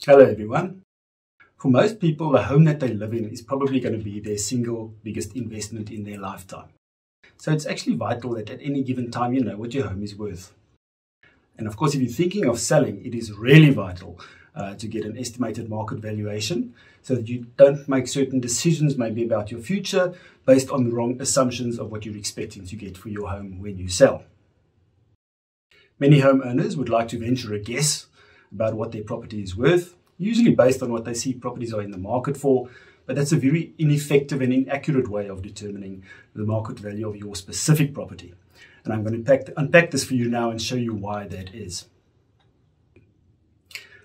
Hello everyone. For most people, the home that they live in is probably going to be their single biggest investment in their lifetime. So it's actually vital that at any given time you know what your home is worth. And of course, if you're thinking of selling, it is really vital to get an estimated market valuation so that you don't make certain decisions maybe about your future based on the wrong assumptions of what you're expecting to get for your home when you sell. Many homeowners would like to venture a guess about what their property is worth, usually based on what they see properties are in the market for, but that's a very ineffective and inaccurate way of determining the market value of your specific property. And I'm going to unpack this for you now and show you why that is.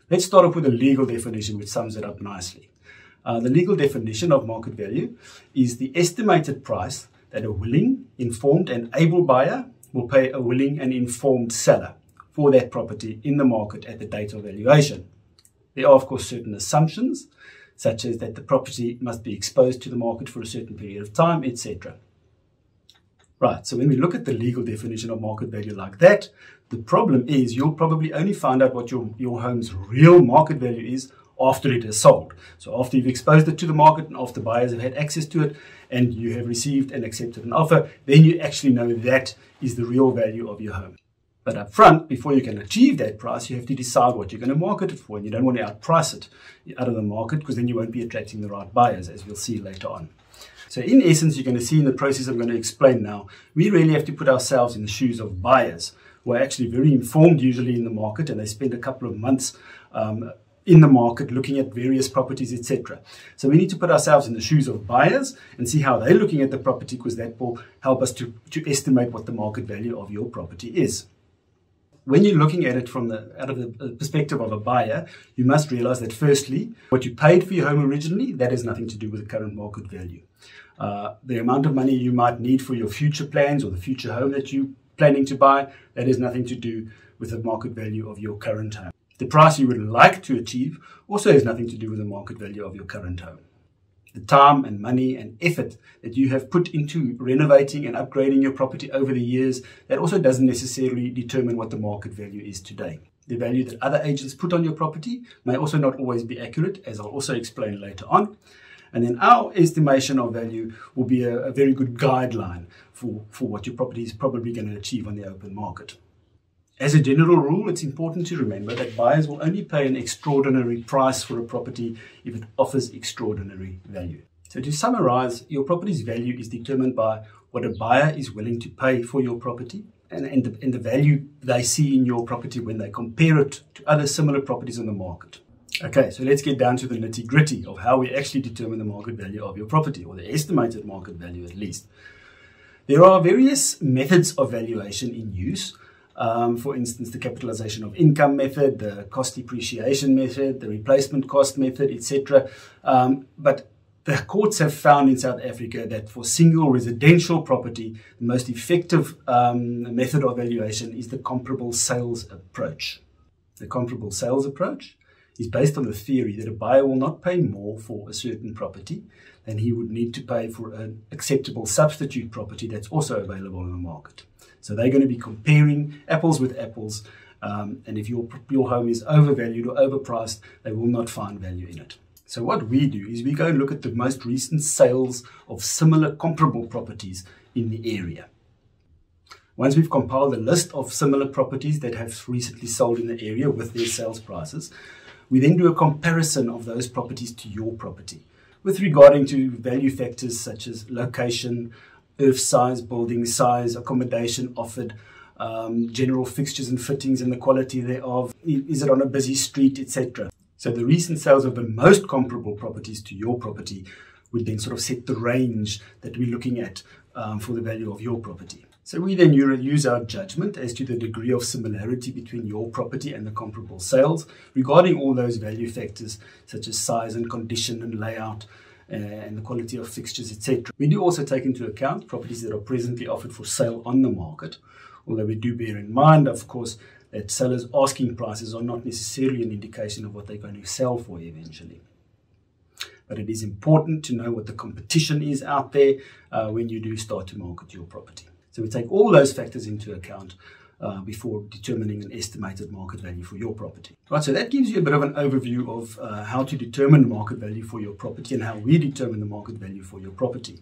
Let's start off with a legal definition which sums it up nicely. The legal definition of market value is the estimated price that a willing, informed and able buyer will pay a willing and informed seller for that property in the market at the date of valuation. There are, of course, certain assumptions, such as that the property must be exposed to the market for a certain period of time, etc. Right, so when we look at the legal definition of market value like that, the problem is you'll probably only find out what your home's real market value is after it is sold. So after you've exposed it to the market and after buyers have had access to it and you have received and accepted an offer, then you actually know that is the real value of your home. But up front, before you can achieve that price, you have to decide what you're going to market it for. And you don't want to outprice it out of the market because then you won't be attracting the right buyers, as we'll see later on. So in essence, you're going to see in the process I'm going to explain now, we really have to put ourselves in the shoes of buyers who are actually very informed usually in the market, and they spend a couple of months in the market looking at various properties, etc. So we need to put ourselves in the shoes of buyers and see how they're looking at the property, because that will help us to estimate what the market value of your property is. When you're looking at it out of the perspective of a buyer, you must realize that firstly, what you paid for your home originally, that has nothing to do with the current market value. The amount of money you might need for your future plans or the future home that you're planning to buy, that has nothing to do with the market value of your current home. The price you would like to achieve also has nothing to do with the market value of your current home. The time and money and effort that you have put into renovating and upgrading your property over the years, that also doesn't necessarily determine what the market value is today. The value that other agents put on your property may also not always be accurate, as I'll also explain later on. And then our estimation of value will be a very good guideline for what your property is probably going to achieve on the open market. As a general rule, it's important to remember that buyers will only pay an extraordinary price for a property if it offers extraordinary value. So to summarize, your property's value is determined by what a buyer is willing to pay for your property and the value they see in your property when they compare it to other similar properties on the market. Okay, so let's get down to the nitty-gritty of how we actually determine the market value of your property, or the estimated market value at least. There are various methods of valuation in use. For instance, the capitalization of income method, the cost depreciation method, the replacement cost method, etc. But the courts have found in South Africa that for single residential property, the most effective method of valuation is the comparable sales approach. The comparable sales approach is based on the theory that a buyer will not pay more for a certain property than he would need to pay for an acceptable substitute property that's also available in the market. So they're going to be comparing apples with apples, and if your home is overvalued or overpriced, they will not find value in it. So what we do is we go and look at the most recent sales of similar comparable properties in the area. Once we've compiled a list of similar properties that have recently sold in the area with their sales prices, we then do a comparison of those properties to your property with regarding to value factors such as location, earth size, building size, accommodation offered, general fixtures and fittings and the quality thereof, is it on a busy street, etc. So the recent sales of the most comparable properties to your property would then sort of set the range that we're looking at for the value of your property. So we then use our judgment as to the degree of similarity between your property and the comparable sales regarding all those value factors such as size and condition and layout and the quality of fixtures, etc. We do also take into account properties that are presently offered for sale on the market, although we do bear in mind, of course, that sellers' asking prices are not necessarily an indication of what they're going to sell for eventually. But it is important to know what the competition is out there when you do start to market your property. So we take all those factors into account before determining an estimated market value for your property. Right, so that gives you a bit of an overview of how to determine market value for your property and how we determine the market value for your property.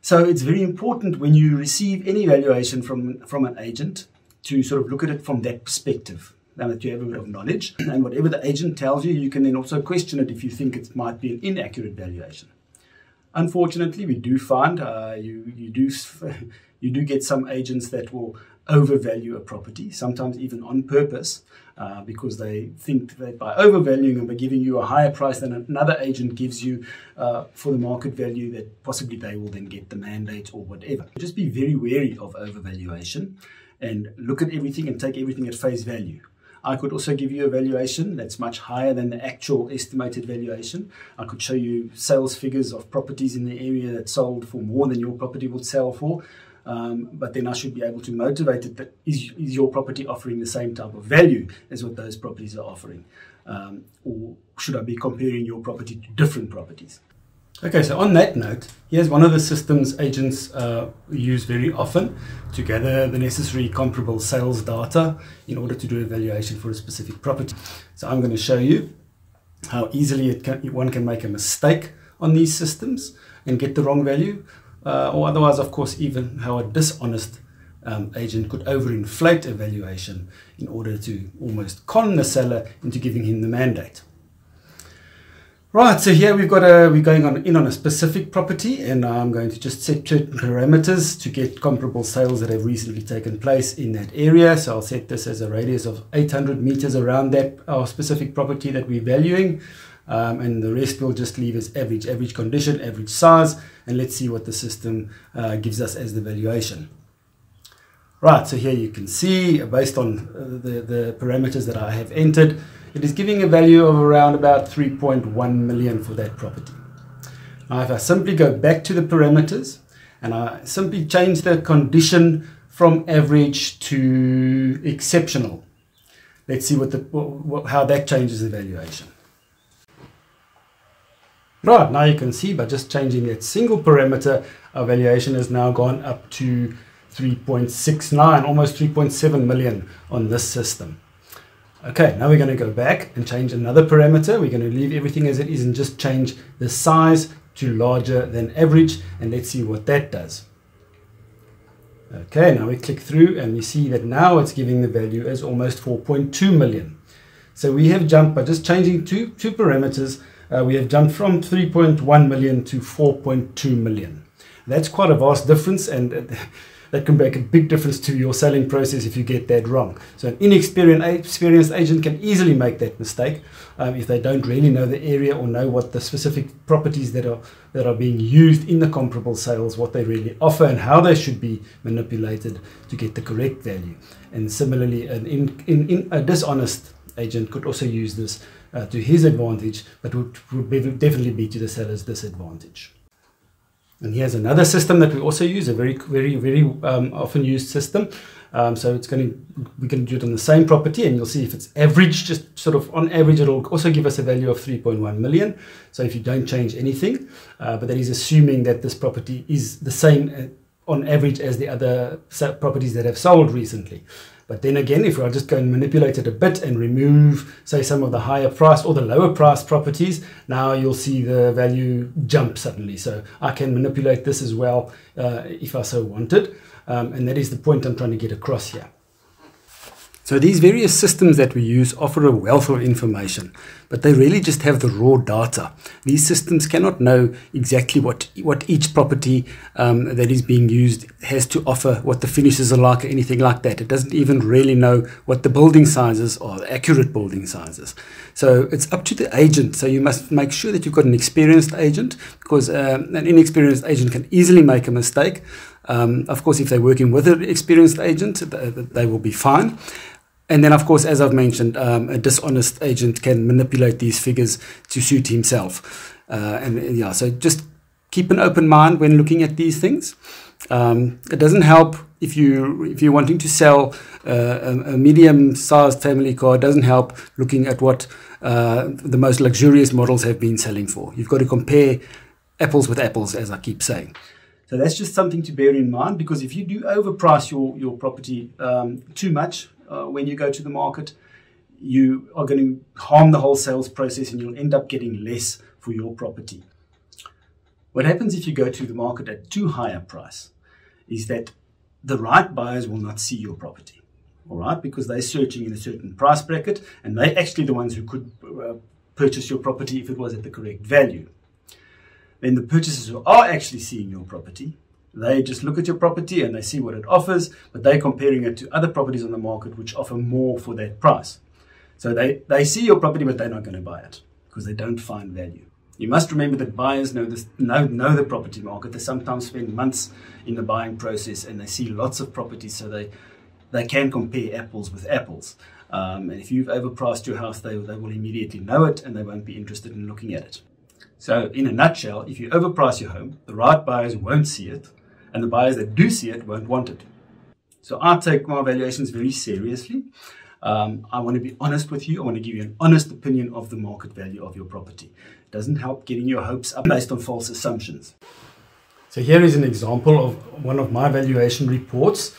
So it's very important when you receive any valuation from an agent to sort of look at it from that perspective. Now that you have a bit of knowledge, and whatever the agent tells you, you can then also question it if you think it might be an inaccurate valuation. Unfortunately, we do find you do get some agents that will overvalue a property, sometimes even on purpose, because they think that by overvaluing and by giving you a higher price than another agent gives you for the market value, that possibly they will then get the mandate or whatever. Just be very wary of overvaluation and look at everything and take everything at face value. I could also give you a valuation that's much higher than the actual estimated valuation. I could show you sales figures of properties in the area that sold for more than your property would sell for. But then I should be able to motivate it that is your property offering the same type of value as what those properties are offering? Or should I be comparing your property to different properties? Okay, so on that note, here's one of the systems agents use very often to gather the necessary comparable sales data in order to do a valuation for a specific property. So I'm going to show you how easily one can make a mistake on these systems and get the wrong value, or otherwise, of course, even how a dishonest agent could overinflate a valuation in order to almost con the seller into giving him the mandate. Right, so here we're going in on a specific property, and I'm going to just set certain parameters to get comparable sales that have recently taken place in that area. So I'll set this as a radius of 800 meters around that our specific property that we're valuing, and the rest we'll just leave as average condition, average size, and let's see what the system gives us as the valuation. Right, so here you can see, based on the parameters that I have entered, it is giving a value of around about 3.1 million for that property. Now, if I simply go back to the parameters and I simply change the condition from average to exceptional, let's see how that changes the valuation. Right, now you can see by just changing that single parameter, our valuation has now gone up to 3.69, almost 3.7 million on this system. Okay, now we're going to go back and change another parameter. We're going to leave everything as it is and just change the size to larger than average, and let's see what that does. Okay, now we click through and we see that now it's giving the value as almost 4.2 million. So we have jumped, by just changing two parameters, we have jumped from 3.1 million to 4.2 million. That's quite a vast difference, and that can make a big difference to your selling process if you get that wrong. So an inexperienced agent can easily make that mistake if they don't really know the area or know what the specific properties that are being used in the comparable sales, what they really offer and how they should be manipulated to get the correct value. And similarly, a dishonest agent could also use this to his advantage, but would definitely be to the seller's disadvantage. And here's another system that we also use, a very often used system. So we can do it on the same property, and you'll see if it's average, just sort of on average, it'll also give us a value of 3.1 million. So if you don't change anything, but that is assuming that this property is the same on average as the other properties that have sold recently. But then again, if I just go and manipulate it a bit and remove, say, some of the higher price or the lower price properties, now you'll see the value jump suddenly. So I can manipulate this as well if I so wanted. And that is the point I'm trying to get across here. So these various systems that we use offer a wealth of information, but they really just have the raw data. These systems cannot know exactly what each property that is being used has to offer, what the finishes are like, or anything like that. It doesn't even really know what the building sizes are, the accurate building sizes. So it's up to the agent. So you must make sure that you've got an experienced agent, because an inexperienced agent can easily make a mistake. Of course, if they're working with an experienced agent, they will be fine. And then, of course, as I've mentioned, a dishonest agent can manipulate these figures to suit himself. And yeah, so just keep an open mind when looking at these things. It doesn't help if you're wanting to sell a medium-sized family car. It doesn't help looking at what the most luxurious models have been selling for. You've got to compare apples with apples, as I keep saying. So that's just something to bear in mind, because if you do overprice your property too much when you go to the market, you are going to harm the whole sales process and you'll end up getting less for your property. What happens if you go to the market at too high a price is that the right buyers will not see your property, all right, because they're searching in a certain price bracket and they're actually the ones who could purchase your property if it was at the correct value. Then the purchasers who are actually seeing your property, they just look at your property and they see what it offers, but they're comparing it to other properties on the market which offer more for that price. So they see your property, but they're not going to buy it because they don't find value. You must remember that buyers know the property market. They sometimes spend months in the buying process and they see lots of properties, so they can compare apples with apples. And if you've overpriced your house, they will immediately know it and they won't be interested in looking at it. So in a nutshell, if you overprice your home, the right buyers won't see it, and the buyers that do see it won't want it. So I take my valuations very seriously. I want to be honest with you. I want to give you an honest opinion of the market value of your property. It doesn't help getting your hopes up based on false assumptions. So here is an example of one of my valuation reports,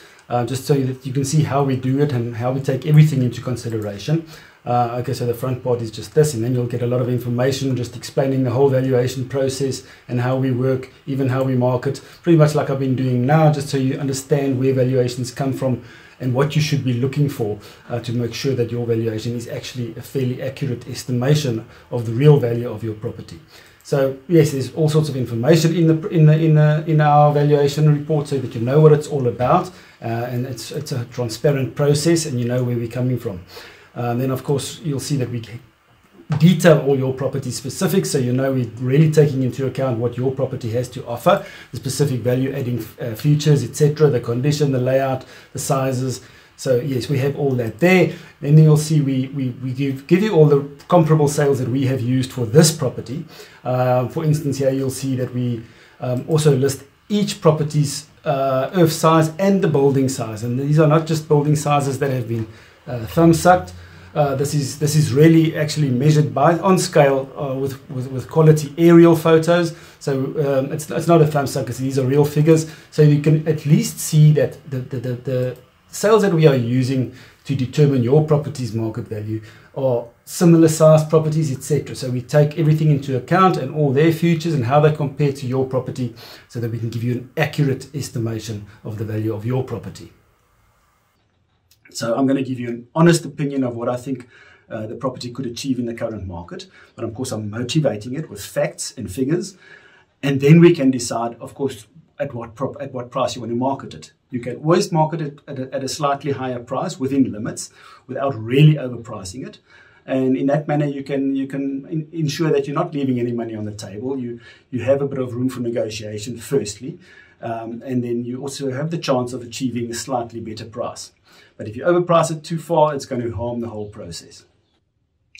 just so that you can see how we do it and how we take everything into consideration. Okay, so the front part is just this, and then you'll get a lot of information just explaining the whole valuation process and how we work, even how we market, pretty much like I've been doing now, just so you understand where valuations come from and what you should be looking for to make sure that your valuation is actually a fairly accurate estimation of the real value of your property. So yes, there's all sorts of information in our valuation report, so that you know what it's all about, and it's a transparent process, and you know where we're coming from. Then of course you'll see that we detail all your property specifics, so you know we're really taking into account what your property has to offer, the specific value adding features, etc., the condition, the layout, the sizes. So yes, we have all that there. Then you'll see we give you all the comparable sales that we have used for this property. For instance, here you'll see that we also list each property's earth size and the building size, and these are not just building sizes that have been thumb-sucked. This is really actually measured on scale with quality aerial photos. So it's not a thumb suck, these are real figures. So you can at least see that the sales that we are using to determine your property's market value are similar sized properties, etc. So we take everything into account and all their features and how they compare to your property, so that we can give you an accurate estimation of the value of your property. So I'm going to give you an honest opinion of what I think the property could achieve in the current market. But of course, I'm motivating it with facts and figures. And then we can decide, of course, at what price you want to market it. You can always market it at a slightly higher price within limits without really overpricing it. And in that manner, you can ensure that you're not leaving any money on the table. You have a bit of room for negotiation, firstly. And then you also have the chance of achieving a slightly better price. But if you overprice it too far, it's going to harm the whole process.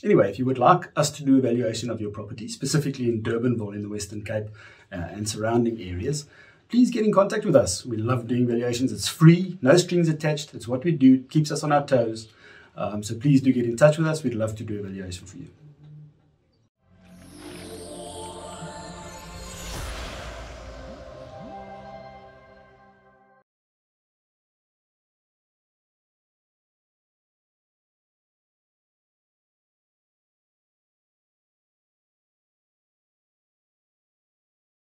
Anyway, if you would like us to do a valuation of your property, specifically in Durbanville in the Western Cape and surrounding areas, please get in contact with us. We love doing valuations. It's free, no strings attached. It's what we do. It keeps us on our toes. So please do get in touch with us. We'd love to do a valuation for you.